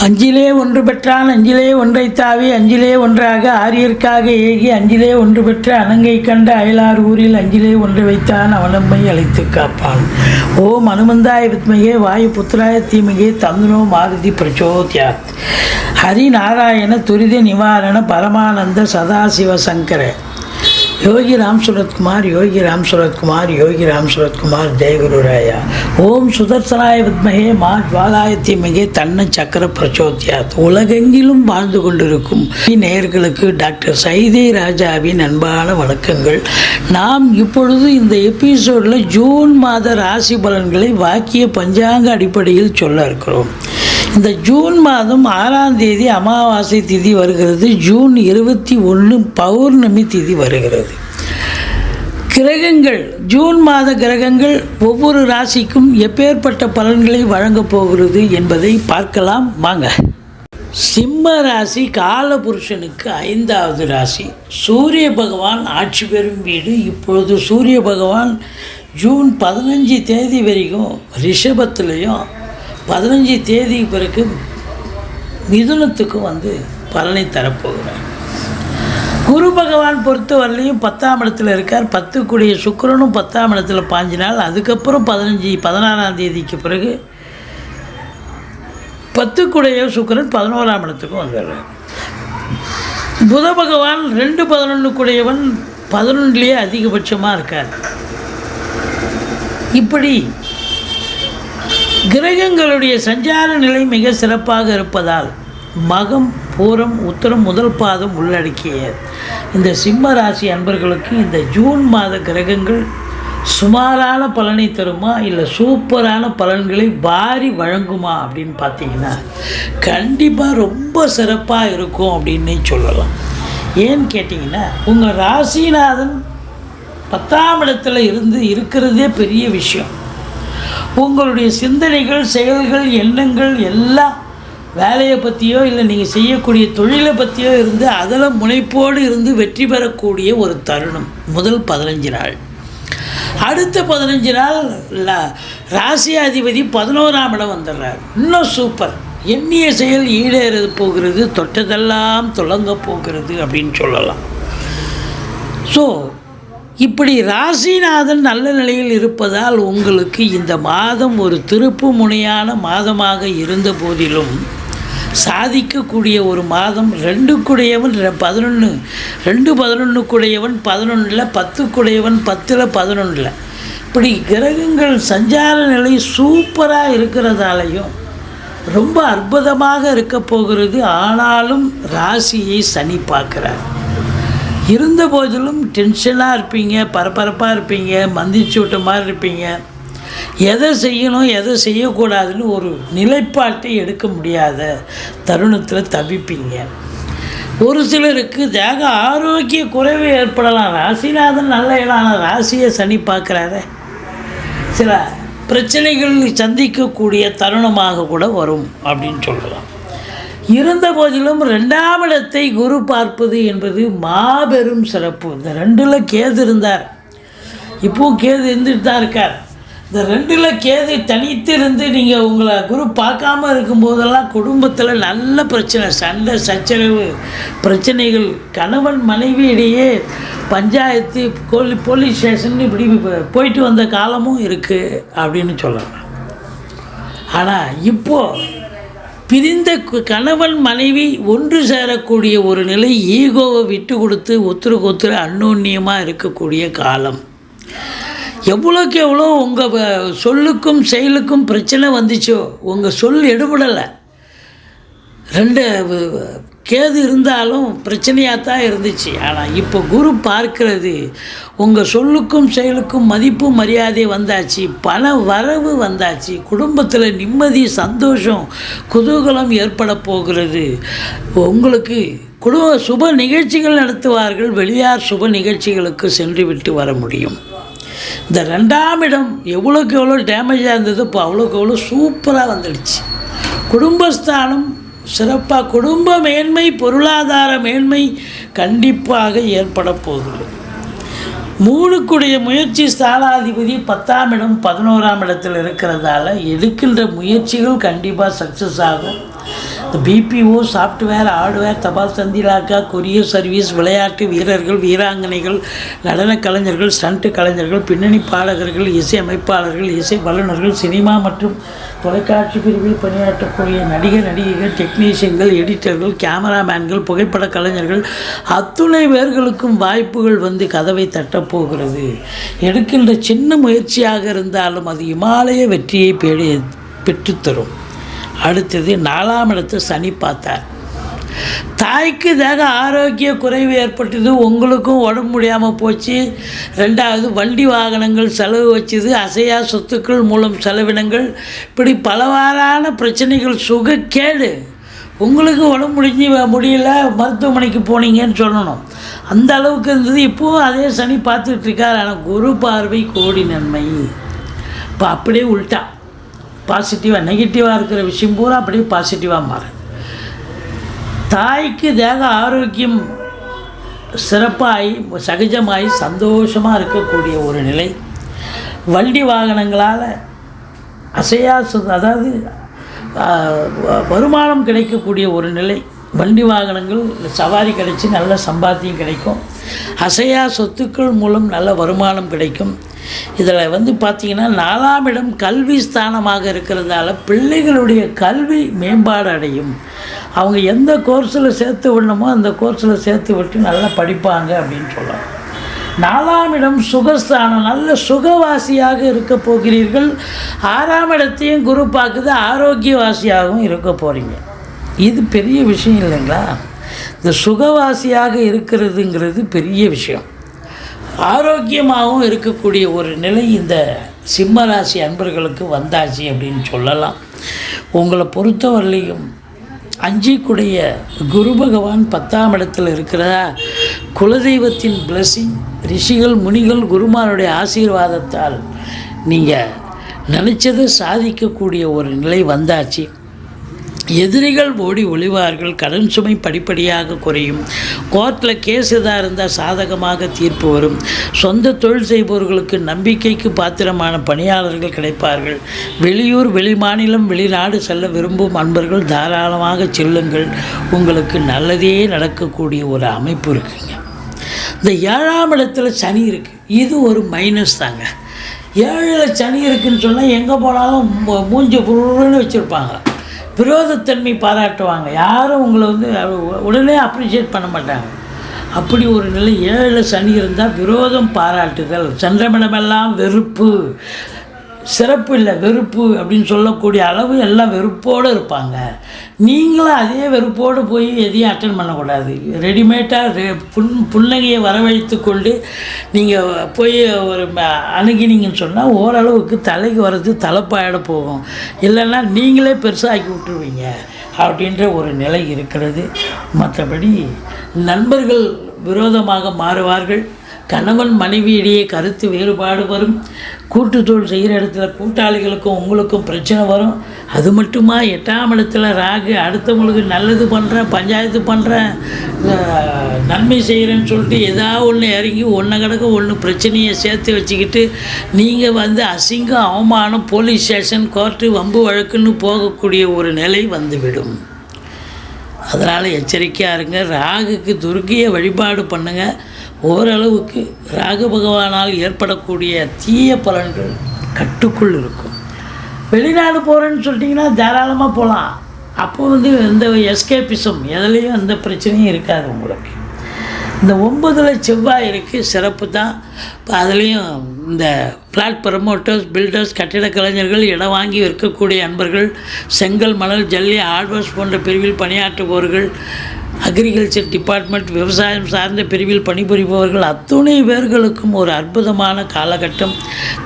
அஞ்சிலே ஒன்று பெற்றான் அஞ்சிலே ஒன்றைத் தாவி அஞ்சிலே ஒன்றாக ஆரியர்க்காக ஏகி அஞ்சிலே ஒன்று பெற்ற அணங்கை கண்ட அயலார் ஊரில் அஞ்சிலே ஒன்று வைத்தான் அவனம்மை அழைத்து காப்பான். ஓம் அனுமந்தாய வித்மகே வாயு புத்திராய தீமகே தந்துனோ மாருதி பிரச்சோத்யாத். ஹரி நாராயண துரித நிவாரண பரமானந்த சதாசிவ சங்கர யோகி ராம் சுரத்குமார் யோகி ராம் சுரத்குமார் யோகி ராம் சுரத்குமார் ஜெயகுருராயா. ஓம் சுதர்சனாய வித்மகே மா ஜுவாலாய தீமகே தன்ன சக்கர பிரச்சோத்யாத். உலகெங்கிலும் வாழ்ந்து கொண்டிருக்கும் நேயர்களுக்கு டாக்டர் சைதை ராஜாவின் அன்பான வணக்கங்கள். நாம் இப்பொழுது இந்த எபிசோடில் ஜூன் மாத ராசி பலன்களை வாக்கிய பஞ்சாங்க அடிப்படையில் சொல்ல இருக்கிறோம். இந்த ஜூன் மாதம் 6ஆம் தேதி அமாவாசை திதி வருகிறது. ஜூன் 21 பௌர்ணமி திதி வருகிறது. கிரகங்கள், ஜூன் மாத கிரகங்கள் ஒவ்வொரு ராசிக்கும் எப்பேற்பட்ட பலன்களை வழங்கப் போகிறது என்பதை பார்க்கலாம் வாங்க. சிம்ம ராசி காலபுருஷனுக்கு 5வது ராசி. சூரிய பகவான் ஆட்சி பெறும் வீடு. இப்பொழுது சூரிய பகவான் ஜூன் 15 தேதி வரைக்கும் ரிஷபத்துலேயும் 15 தேதி பிறகு மிதுனத்துக்கும் பலனை தரப்போகிறார். குரு பகவான் பொறுத்தவரையிலையும் 10ஆம் இடத்துல இருக்கார். 10 கூடிய சுக்கிரனும் 10ஆம் இடத்துல 5 நாள். அதுக்கப்புறம் 16ஆம் தேதிக்கு பிறகு 10 கூடிய சுக்கிரன் 11ஆம் இடத்துக்கும் வந்துடுறார். புத பகவான் 2-11 கூடியவன் 11லேயே அதிகபட்சமாக இருக்கார். இப்படி கிரகங்களுடைய சஞ்சார நிலை மிக சிறப்பாக இருப்பதால் மகம், பூரம், உத்தரம் முதல் பாதம் உள்ளடக்கிய இந்த சிம்ம ராசி அன்பர்களுக்கு இந்த ஜூன் மாத கிரகங்கள் சுமாரான பலனை தருமா இல்லை சூப்பரான பலன்களை வாரி வழங்குமா அப்படின்னு பார்த்தீங்கன்னா கண்டிப்பாக ரொம்ப சிறப்பாக இருக்கும் அப்படின்னே சொல்லலாம். ஏன்னு கேட்டிங்கன்னா உங்கள் ராசிநாதன் 10ஆம் இடத்துல இருக்கிறதே பெரிய விஷயம். உங்களுடைய சிந்தனைகள், செயல்கள், எண்ணங்கள் எல்லாம் வேலையை பற்றியோ இல்லை நீங்கள் செய்யக்கூடிய தொழிலை பற்றியோ இருந்து அதில் முனைப்போடு இருந்து வெற்றி பெறக்கூடிய ஒரு தருணம் முதல் 15 நாள். அடுத்த 15 நாள் ராசியாதிபதி 11ஆம் இடம் வந்துடுறார். இன்னும் சூப்பர். எண்ணிய செயல் ஈடேற போகிறது, தொட்டதெல்லாம் தொடங்க போகிறது அப்படின்னு சொல்லலாம். ஸோ இப்படி ராசிநாதன் நல்ல நிலையில் இருப்பதால் உங்களுக்கு இந்த மாதம் ஒரு திருப்பு முனையான மாதமாக இருந்த போதிலும் சாதிக்கக்கூடிய ஒரு மாதம். 2 கூடையவன் 11, 2-11 கூடையவன் 11, 10 கூடையவன் 10, 11. இப்படி கிரகங்கள் சஞ்சார நிலை சூப்பராக இருக்கிறதாலையும் ரொம்ப அற்புதமாக இருக்க போகிறது. ஆனாலும் ராசியை சனி பார்க்குறார். இருந்த போதிலும் டென்ஷனாக இருப்பீங்க, பரபரப்பாக இருப்பீங்க, மந்திச்சு விட்ட மாதிரி இருப்பீங்க. எதை செய்யணும் எதை செய்யக்கூடாதுன்னு ஒரு நிலைப்பாட்டை எடுக்க முடியாத தருணத்தில் தவிப்பீங்க. ஒரு சிலருக்கு தேக ஆரோக்கிய குறைவு ஏற்படலாம். ராசிநாதன் நல்ல இடம், ராசியை சனி பார்க்குறாரு. சில பிரச்சனைகள் சந்திக்கக்கூடிய தருணமாக கூட வரும் அப்படின்னு சொல்லலாம். இருந்த போதிலும் 2ஆம் இடத்தை குரு பார்ப்பது என்பது மாபெரும் சிறப்பு. இந்த 2ல் கேது இருந்தார், இப்போவும் கேது இருந்துட்டு தான் இருக்கார். இந்த 2ல் கேது தனித்து இருந்து நீங்கள் உங்களை குரு பார்க்காம இருக்கும்போதெல்லாம் குடும்பத்தில் நல்ல பிரச்சனை, சண்டை சச்சரவு, பிரச்சனைகள், கணவன் மனைவி இடையே பஞ்சாயத்து, போலீஸ் ஸ்டேஷன் இப்படி போயிட்டு வந்த காலமும் இருக்குது அப்படின்னு சொல்லலாம். ஆனால் இப்போது பிரிந்த கணவன் மனைவி ஒன்று சேரக்கூடிய ஒரு நிலை, ஈகோவை விட்டு கொடுத்து ஒருத்தருக்கு ஒருத்தர் அந்யோன்யமாக இருக்கக்கூடிய காலம். எவ்வளோக்கு எவ்வளோ உங்கள் சொல்லுக்கும் செயலுக்கும் பிரச்சனை வந்துச்சோ, உங்கள் சொல் எடுபடலை. 2 கேது இருந்தாலும் பிரச்சனையாக தான் இருந்துச்சு. ஆனால் இப்போ குரு பார்க்கிறது, உங்கள் சொல்லுக்கும் செயலுக்கும் மதிப்பு மரியாதை வந்தாச்சு, பண வரவு வந்தாச்சு, குடும்பத்தில் நிம்மதி, சந்தோஷம், குதூகலம் ஏற்பட போகிறது. உங்களுக்கு சுப நிகழ்ச்சிகள் நடத்துவார்கள். வெளியார் சுப நிகழ்ச்சிகளுக்கு சென்று விட்டு வர முடியும். இந்த 2ஆம் இடம் எவ்வளோக்கு எவ்வளோ டேமேஜாக இருந்தது, இப்போ அவ்வளோக்கு எவ்வளோ சூப்பராக வந்துடுச்சு. குடும்பஸ்தானம் சிறப்பாக, குடும்ப மேன்மை, பொருளாதார மேன்மை கண்டிப்பாக ஏற்பட போகிறது. 3 கூடிய முயற்சி ஸ்தானாதிபதி 10ஆம் இடம் 11ஆம் இடத்தில் இருக்கிறதால எடுக்கின்ற முயற்சிகள் கண்டிப்பாக சக்ஸஸ் ஆகும். பிபிஓ, சாஃப்ட்வேர், ஹார்ட்வேர், தபால் தந்தி இலாக்கா, கொரியர் சர்வீஸ், விளையாட்டு வீரர்கள், வீராங்கனைகள், நடன கலைஞர்கள், ஸ்டண்ட் கலைஞர்கள், பின்னணி பாடகர்கள், இசை அமைப்பாளர்கள், இசை வல்லுநர்கள், சினிமா மற்றும் தொலைக்காட்சி பிரிவில் பணியாற்றக்கூடிய நடிகர் நடிகைகள், டெக்னீஷியன்கள், எடிட்டர்கள், கேமராமேன்கள், புகைப்பட கலைஞர்கள் அத்துணை பேர்களுக்கும் வாய்ப்புகள் வந்து கதவை தட்டப்போகிறது. எடுக்கின்ற சின்ன முயற்சியாக இருந்தாலும் அது இமாலய வெற்றியை பெற்றுத்தரும். அடுத்தது 4ஆம் இடத்தை சனி பார்த்தார். தாய்க்கு தேக ஆரோக்கிய குறைவு ஏற்பட்டது, உங்களுக்கும் உடம்பு முடியாமல் போச்சு. 2வது வண்டி வாகனங்கள் செலவு வச்சுது, அசையா சொத்துக்கள் மூலம் செலவினங்கள், இப்படி பலவாறான பிரச்சனைகள், சுகக்கேடு. உங்களுக்கு உடம்பு முடியல, மருத்துவமனைக்கு போனீங்கன்னு சொல்லணும், அந்த அளவுக்கு இருந்தது. இப்போது அதே சனி பார்த்துட்டு இருக்கார். ஆனால் குரு பார்வை கோடி நன்மை. இப்போ அப்படியே உள்டா பாசிட்டிவாக, நெகட்டிவாக இருக்கிற விஷயம் பூரா அப்படியே பாசிட்டிவாக மாறும். தாய்க்கு தேக ஆரோக்கியம் சிறப்பாகி சகஜமாகி சந்தோஷமாக இருக்கக்கூடிய ஒரு நிலை. வண்டி வாகனங்களால் அசையா அதாவது வருமானம் கிடைக்கக்கூடிய ஒரு நிலை. வண்டி வாகனங்கள் சவாரி கிடைச்சி நல்ல சம்பாத்தியம் கிடைக்கும். அசையா சொத்துக்கள் மூலம் நல்ல வருமானம் கிடைக்கும். இதில் வந்து பார்த்திங்கன்னா 4ஆம் இடம் கல்வி ஸ்தானமாக இருக்கிறதால பிள்ளைகளுடைய கல்வி மேம்பாடு அடையும். அவங்க எந்த கோர்ஸில் சேர்த்து விடணுமோ அந்த கோர்ஸில் சேர்த்து விட்டு நல்லா படிப்பாங்க அப்படின்னு சொல்லலாம். 4ஆம் இடம் சுகஸ்தானம், நல்ல சுகவாசியாக இருக்க போகிறீர்கள். 6ஆம் இடத்தையும் குரு பார்க்குது, ஆரோக்கியவாசியாகவும் இருக்க போகிறீங்க. இது பெரிய விஷயம் இல்லைங்களா? இந்த சுகவாசியாக இருக்கிறதுங்கிறது பெரிய விஷயம். ஆரோக்கியமாகவும் இருக்கக்கூடிய ஒரு நிலை இந்த சிம்மராசி அன்பர்களுக்கு வந்தாச்சு அப்படின்னு சொல்லலாம். உங்களை பொறுத்தவரையிலையும் அஞ்சிக்குடைய குரு பகவான் 10ஆம் இடத்தில் இருக்கிறதா, குலதெய்வத்தின் பிளஸிங், ரிஷிகள் முனிகள் குருமாருடைய ஆசீர்வாதத்தால் நீங்கள் நினச்சதை சாதிக்கக்கூடிய ஒரு நிலை வந்தாச்சு. எதிரிகள் ஓடி ஒளிவார்கள். கடன் சுமை படிப்படியாக குறையும். கோர்ட்டில் கேஸ் எதாக இருந்தால் சாதகமாக தீர்ப்பு வரும். சொந்த தொழில் செய்பவர்களுக்கு நம்பிக்கைக்கு பாத்திரமான பணியாளர்கள் கிடைப்பார்கள். வெளியூர், வெளிமாநிலம், வெளிநாடு செல்ல விரும்பும் அன்பர்கள் தாராளமாக செல்லுங்கள். உங்களுக்கு நல்லதே நடக்கக்கூடிய ஒரு அமைப்பு இருக்குங்க. இந்த 7ஆம் இடத்துல சனி இருக்குது, இது ஒரு மைனஸ் தாங்க. 7ல் சனி இருக்குதுன்னு சொன்னால் எங்கே போனாலும் மூஞ்சி புருன்னு வச்சுருப்பாங்க, விரோதத்தன்மை பாராட்டுவாங்க, யாரும் உங்களை வந்து உடனே அப்ரிஷியேட் பண்ண மாட்டாங்க. அப்படி ஒரு நிலை 7ல் சனி இருந்தால் விரோதம் பாராட்டுதல், சந்திரமடமெல்லாம் வெறுப்பு, சிறப்பு இல்லை வெறுப்பு அப்படின்னு சொல்லக்கூடிய அளவு எல்லாம் வெறுப்போடு இருப்பாங்க. நீங்களும் அதே வெறுப்போடு போய் எதையும் அட்டன் பண்ணக்கூடாது. ரெடிமேடாக புன்னகையை வரவழைத்து கொண்டு நீங்கள் போய் ஒரு அணுகினீங்கன்னு சொன்னால் ஓரளவுக்கு தலைக்கு வர்றது தலைப்பாயிட போகும். இல்லைன்னா நீங்களே பெருசாக்கி விட்டுருவீங்க அப்படின்ற ஒரு நிலை இருக்கிறது. மற்றபடி நண்பர்கள் விரோதமாக மாறுவார்கள். கணவன் மனைவியிடையே கருத்து வேறுபாடு வரும். கூட்டுத்தொழில் செய்கிற இடத்துல கூட்டாளிகளுக்கும் உங்களுக்கும் பிரச்சனை வரும். அது மட்டுமா 8ஆம் இடத்துல ராகு, அடுத்தவங்களுக்கு நல்லது பண்ணுறேன், பஞ்சாயத்து பண்ணுறேன், நன்மை செய்கிறேன்னு சொல்லிட்டு ஏதாவது ஒன்று இறங்கி ஒன்று கிடக்க ஒன்று பிரச்சனையை சேர்த்து வச்சுக்கிட்டு நீங்கள் வந்து அசிங்கம், அவமானம், போலீஸ் ஸ்டேஷன், கோர்ட்டு, வம்பு வழக்குன்னு போகக்கூடிய ஒரு நிலை வந்துவிடும். அதனால் எச்சரிக்கையாக இருங்க. ராகுக்கு துர்க்கையை வழிபாடு பண்ணுங்கள். ஓரளவுக்கு ராகு பகவானால் ஏற்படக்கூடிய தீய பலன்கள் கட்டுக்குள் இருக்கும். வெளிநாடு போகிறேன்னு சொல்லிட்டிங்கன்னா தாராளமாக போகலாம். அப்போ வந்து எந்த எஸ்கேபிசம் எதுலேயும் எந்த பிரச்சனையும் இருக்காது உங்களுக்கு. இந்த 9ல் செவ்வாய் இருக்குது, சிறப்பு தான். அதுலேயும் இந்த ஃப்ளாட் ப்ரமோட்டர்ஸ், பில்டர்ஸ், கட்டிட கலைஞர்கள், இடம் வாங்கி விற்கக்கூடிய அன்பர்கள், செங்கல், மணல், ஜல்லி, ஹார்ட்வேர்ஸ் போன்ற பிரிவில் பணியாற்றுபவர்கள், அக்ரிகல்ச்சர் டிபார்ட்மெண்ட், விவசாயம் சார்ந்த பிரிவில் பணிபுரிபவர்கள் அத்துணை பேர்களுக்கும் ஒரு அற்புதமான காலகட்டம்.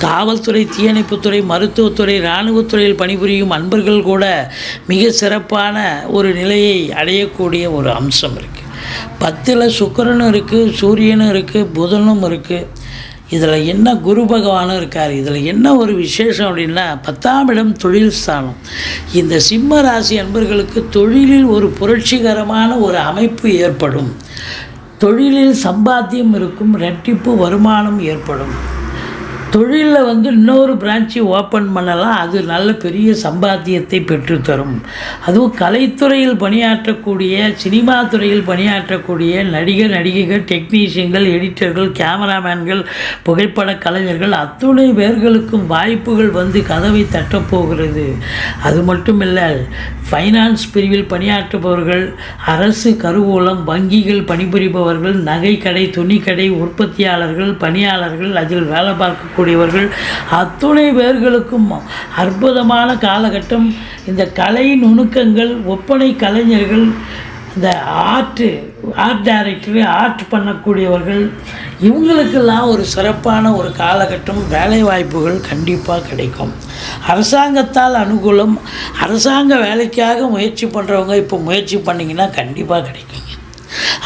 காவல்துறை, தீயணைப்புத்துறை, மருத்துவத்துறை, இராணுவத்துறையில் பணிபுரியும் அன்பர்கள் கூட மிக சிறப்பான ஒரு நிலையை அடையக்கூடிய ஒரு அம்சம் இருக்குது. 10ல் சுக்கிரனும் இருக்குது, சூரியனும் இருக்குது, புதனும் இருக்குது. இதில் என்ன குரு பகவானும் இருக்கார். இதில் என்ன ஒரு விசேஷம் அப்படின்னா 10ஆம் இடம் தொழில் ஸ்தானம். இந்த சிம்ம ராசி அன்பர்களுக்கு தொழிலில் ஒரு புரட்சிகரமான ஒரு அமைப்பு ஏற்படும். தொழிலில் சம்பாத்தியம் இருக்கும், இரட்டிப்பு வருமானம் ஏற்படும். தொழிலில் வந்து இன்னொரு பிரான்ச்சு ஓப்பன் பண்ணலாம். அது நல்ல பெரிய சம்பாத்தியத்தை பெற்றுத்தரும். அதுவும் கலைத்துறையில் பணியாற்றக்கூடிய, சினிமா துறையில் பணியாற்றக்கூடிய நடிகர், நடிகைகள், டெக்னீஷியன்கள், எடிட்டர்கள், கேமராமேன்கள், புகைப்பட கலைஞர்கள் அத்துணை பேர்களுக்கும் வாய்ப்புகள் வந்து கதவை தட்டப்போகிறது. அது மட்டும் இல்லை, ஃபைனான்ஸ் பிரிவில் பணியாற்றுபவர்கள், அரசு கருவூலம், வங்கிகள் பணிபுரிபவர்கள், நகைக்கடை, துணிக்கடை, உற்பத்தியாளர்கள், பணியாளர்கள், அதில் வேலை பார்க்கக்கூடியவர்கள் அத்துணை பேர்களுக்கும் அற்புதமான காலகட்டம். இந்த கலை நுணுக்கங்கள், ஒப்பனை கலைஞர்கள், இந்த ஆர்ட் டைரக்டர், ஆர்ட் பண்ணக்கூடியவர்கள், இவங்களுக்கெல்லாம் ஒரு சிறப்பான ஒரு காலகட்டம். வேலை வாய்ப்புகள் கண்டிப்பாக கிடைக்கும். அரசாங்கத்தால் அனுகூலம். அரசாங்க வேலைக்காக முயற்சி பண்ணுறவங்க இப்போ முயற்சி பண்ணிங்கன்னா கண்டிப்பாக கிடைக்குங்க.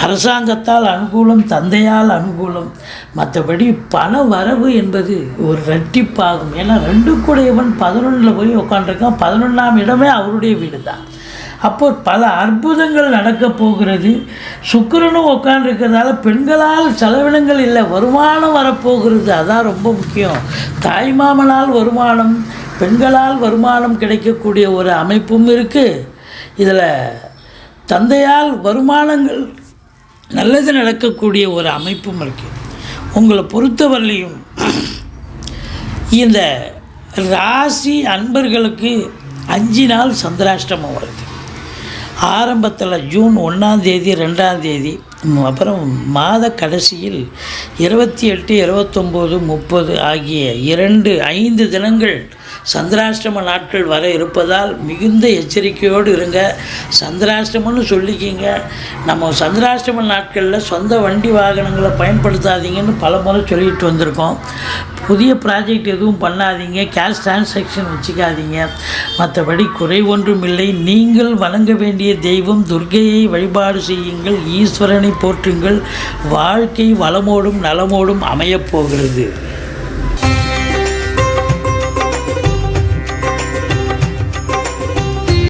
அரசாங்கத்தால் அனுகூலம், தந்தையால் அனுகூலம். மற்றபடி பண வரவு என்பது ஒரு ரெட்டிப்பாகும். ஏன்னா 2 கூடையவன் 11ல் போய் உட்காந்துருக்கான். 11ஆம் இடமே அவருடைய வீடு தான். அப்போ பல அற்புதங்கள் நடக்கப் போகிறது. சுக்கிரனும் உட்காந்துருக்கிறதால பெண்களால் செலவினங்கள் இல்லை, வருமானம் வரப்போகிறது. அதான் ரொம்ப முக்கியம். தாய்மாமனால் வருமானம், பெண்களால் வருமானம் கிடைக்கக்கூடிய ஒரு அமைப்பும் இருக்குது. இதில் தந்தையால் வருமானங்கள் நல்லது நடக்கக்கூடிய ஒரு அமைப்பும் இருக்குது. உங்களை பொறுத்தவரையிலையும் இந்த ராசி அன்பர்களுக்கு 5 நாள் சந்திராஷ்டமம் வருது. ஆரம்பத்தில் ஜூன் 1ஆம் தேதி, 2ஆம் தேதி, அப்புறம் மாத கடைசியில் 28, 29, 30 ஆகிய 5 தினங்கள் சந்திராஷ்டம நாட்கள் வர இருப்பதால் மிகுந்த எச்சரிக்கையோடு இருங்க. சந்திராஷ்டமம்னு சொல்லிக்கிங்க. நம்ம சந்திராஷ்டம நாட்களில் சொந்த வண்டி வாகனங்களை பயன்படுத்தாதீங்கன்னு பல முறை சொல்லிட்டு வந்திருக்கோம். புதிய ப்ராஜெக்ட் எதுவும் பண்ணாதீங்க. கேஷ் டிரான்சாக்ஷன் வச்சுக்காதீங்க. மற்றபடி குறை ஒன்றும் இல்லை. நீங்கள் வணங்க வேண்டிய தெய்வம் துர்க்கையை வழிபாடு செய்யுங்கள். ஈஸ்வரனை போற்றுங்கள். வாழ்க்கை வளமோடும் நலமோடும் அமையப்போகிறது.